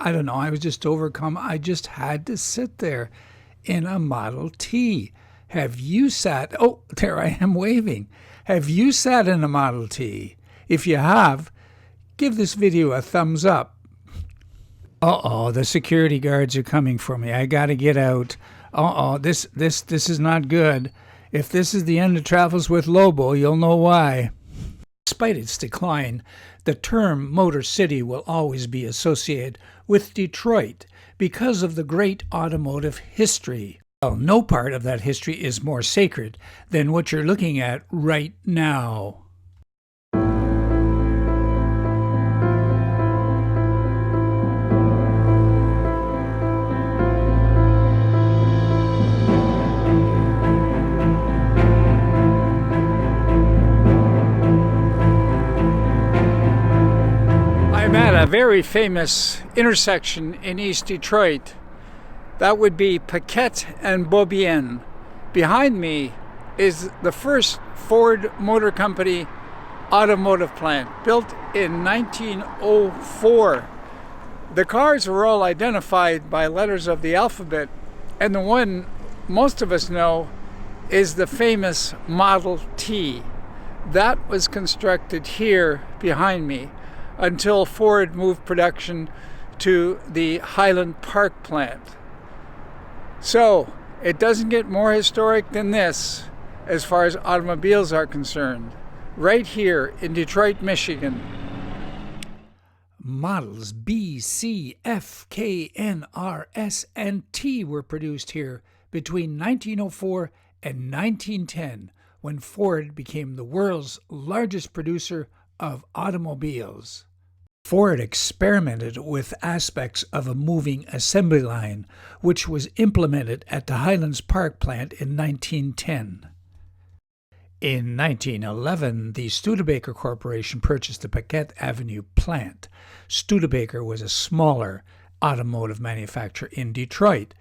I don't know, I was just overcome. I just had to sit there in a Model T. Have you sat? Oh, there I am waving. Have you sat in a Model T? If you have, give this video a thumbs up. Uh-oh, the security guards are coming for me. I got to get out. Uh-oh, this is not good. If this is the end of Travels with Lobo, you'll know why. Despite its decline, the term Motor City will always be associated with Detroit because of the great automotive history. Well, no part of that history is more sacred than what you're looking at right now. At a very famous intersection in East Detroit. That would be Piquette and Beaubien. Behind me is the first Ford Motor Company automotive plant, built in 1904. The cars were all identified by letters of the alphabet, and the one most of us know is the famous Model T. That was constructed here behind me until Ford moved production to the Highland Park Plant. So, it doesn't get more historic than this as far as automobiles are concerned. Right here in Detroit, Michigan. Models B, C, F, K, N, R, S, and T were produced here between 1904 and 1910, when Ford became the world's largest producer of automobiles. Ford experimented with aspects of a moving assembly line, which was implemented at the Highlands Park Plant in 1910. In 1911, the Studebaker Corporation purchased the Piquette Avenue Plant. Studebaker was a smaller automotive manufacturer in Detroit.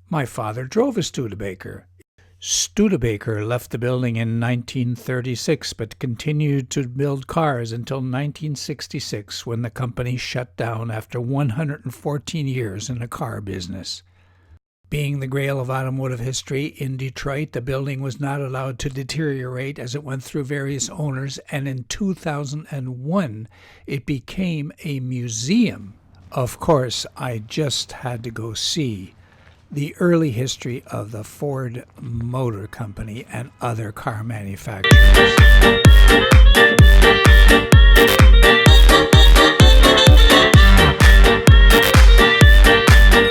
My father drove a Studebaker. Studebaker left the building in 1936, but continued to build cars until 1966, when the company shut down after 114 years in the car business. Being the grail of automotive history in Detroit, the building was not allowed to deteriorate as it went through various owners, and in 2001, it became a museum. Of course, I just had to go see the early history of the Ford Motor Company and other car manufacturers.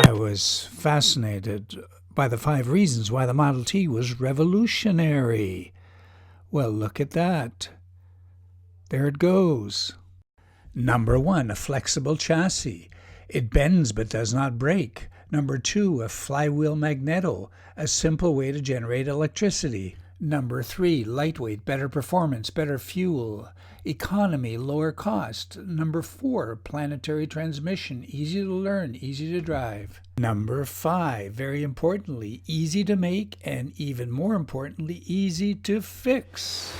I was fascinated by the 5 reasons why the Model T was revolutionary. Well, look at that. There it goes. Number 1, a flexible chassis. It bends but does not break. Number 2, a flywheel magneto, a simple way to generate electricity. Number 3, lightweight, better performance, better fuel, economy, lower cost. Number 4, planetary transmission, easy to learn, easy to drive. Number 5, very importantly, easy to make and even more importantly, easy to fix.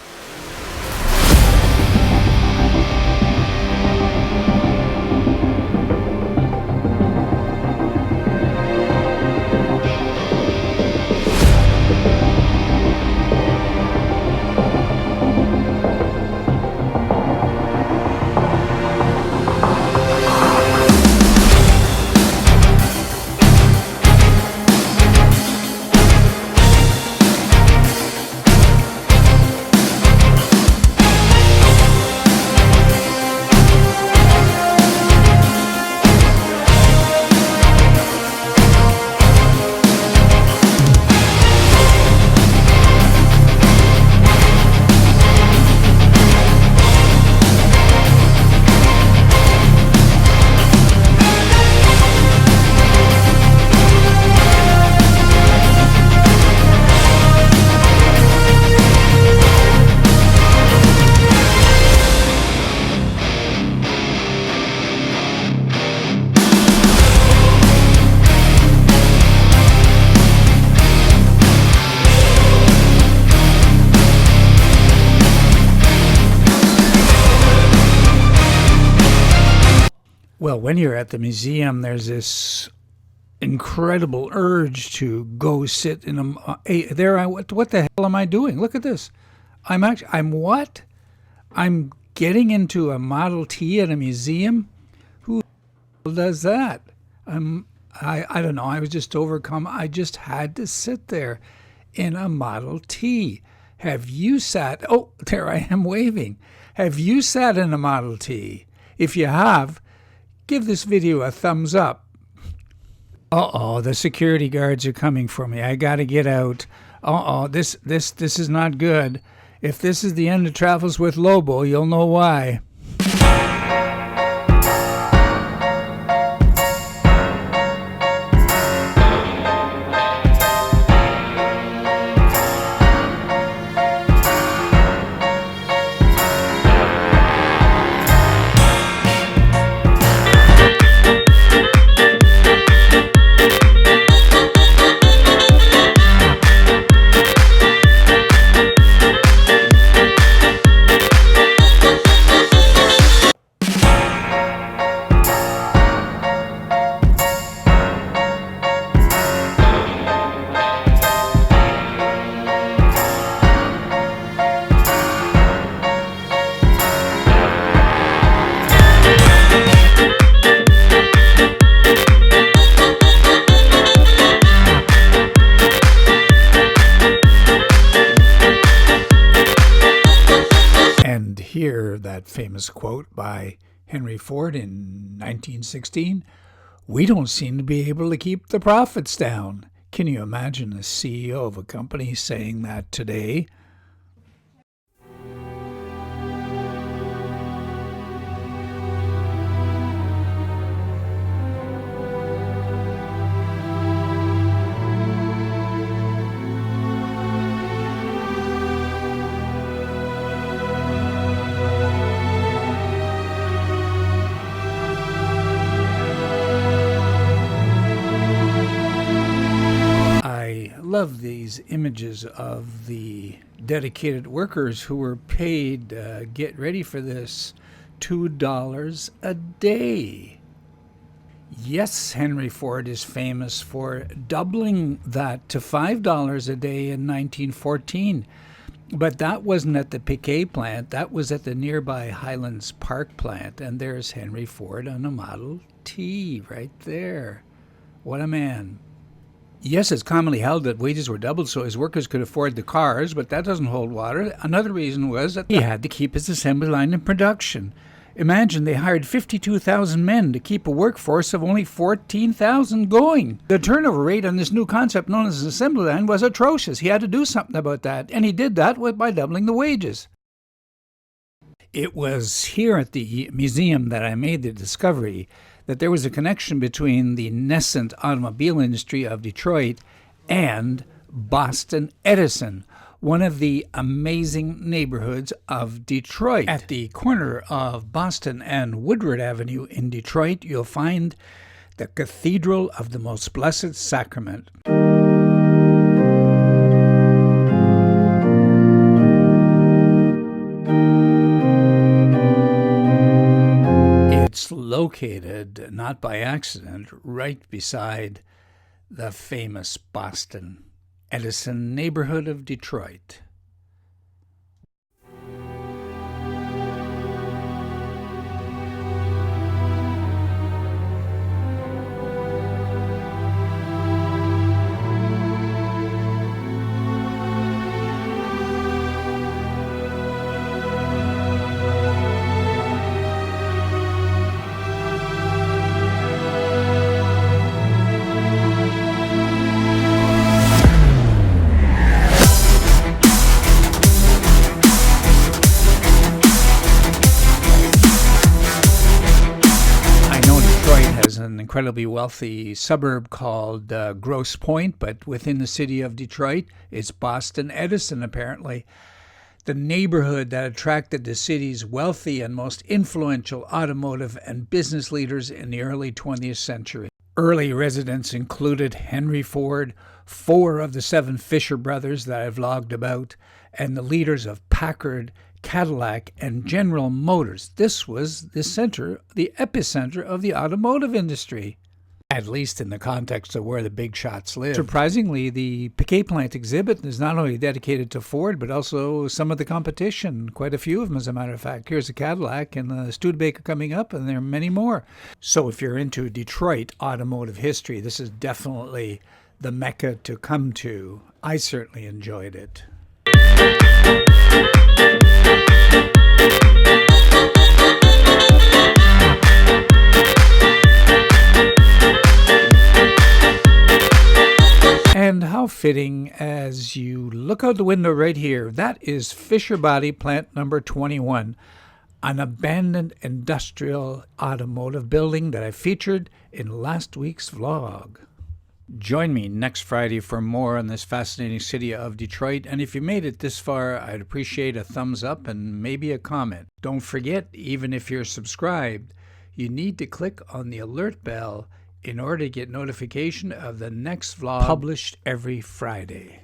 Well, when you're at the museum, there's this incredible urge to go sit in what the hell am I doing? Look at this. I'm what? I'm getting into a Model T at a museum? Who does that? I don't know. I was just overcome. I just had to sit there in a Model T. Have you sat? Oh, there I am waving. Have you sat in a Model T? If you have, give this video a thumbs up. Uh-oh, the security guards are coming for me. I got to get out. Uh-oh, this is not good. If this is the end of Travels with Lobo, you'll know why. Hear that famous quote by Henry Ford in 1916, "We don't seem to be able to keep the profits down." Can you imagine the CEO of a company saying that today? Love these images of the dedicated workers who were paid, get ready for this, $2 a day. Yes, Henry Ford is famous for doubling that to $5 a day in 1914. But that wasn't at the Piquette plant. That was at the nearby Highland Park plant. And there's Henry Ford on a Model T right there. What a man. Yes, it's commonly held that wages were doubled so his workers could afford the cars, but that doesn't hold water. Another reason was that he had to keep his assembly line in production. Imagine they hired 52,000 men to keep a workforce of only 14,000 going. The turnover rate on this new concept known as an assembly line was atrocious. He had to do something about that, and he did that by doubling the wages. It was here at the museum that I made the discovery that there was a connection between the nascent automobile industry of Detroit and Boston Edison, one of the amazing neighborhoods of Detroit. At the corner of Boston and Woodward Avenue in Detroit, you'll find the Cathedral of the Most Blessed Sacrament. It's located, not by accident, right beside the famous Boston Edison neighborhood of Detroit. An incredibly wealthy suburb called Grosse Pointe, but within the city of Detroit, it's Boston Edison, apparently. The neighborhood that attracted the city's wealthy and most influential automotive and business leaders in the early 20th century. Early residents included Henry Ford, 4 of the 7 Fisher brothers that I've vlogged about, and the leaders of Packard, Cadillac, and General Motors. This was the epicenter of the automotive industry, at least in the context of where the big shots live. Surprisingly, the Piquette Plant exhibit is not only dedicated to Ford, but also some of the competition, quite a few of them, as a matter of fact. Here's a Cadillac and the Studebaker coming up, and there are many more. So if you're into Detroit automotive history, this is definitely the mecca to come to. I certainly enjoyed it. And how fitting as you look out the window right here. That is Fisher Body Plant number 21, an abandoned industrial automotive building that I featured in last week's vlog. Join me next Friday for more on this fascinating city of Detroit. And if you made it this far, I'd appreciate a thumbs up and maybe a comment. Don't forget, even if you're subscribed, you need to click on the alert bell in order to get notification of the next vlog published every Friday.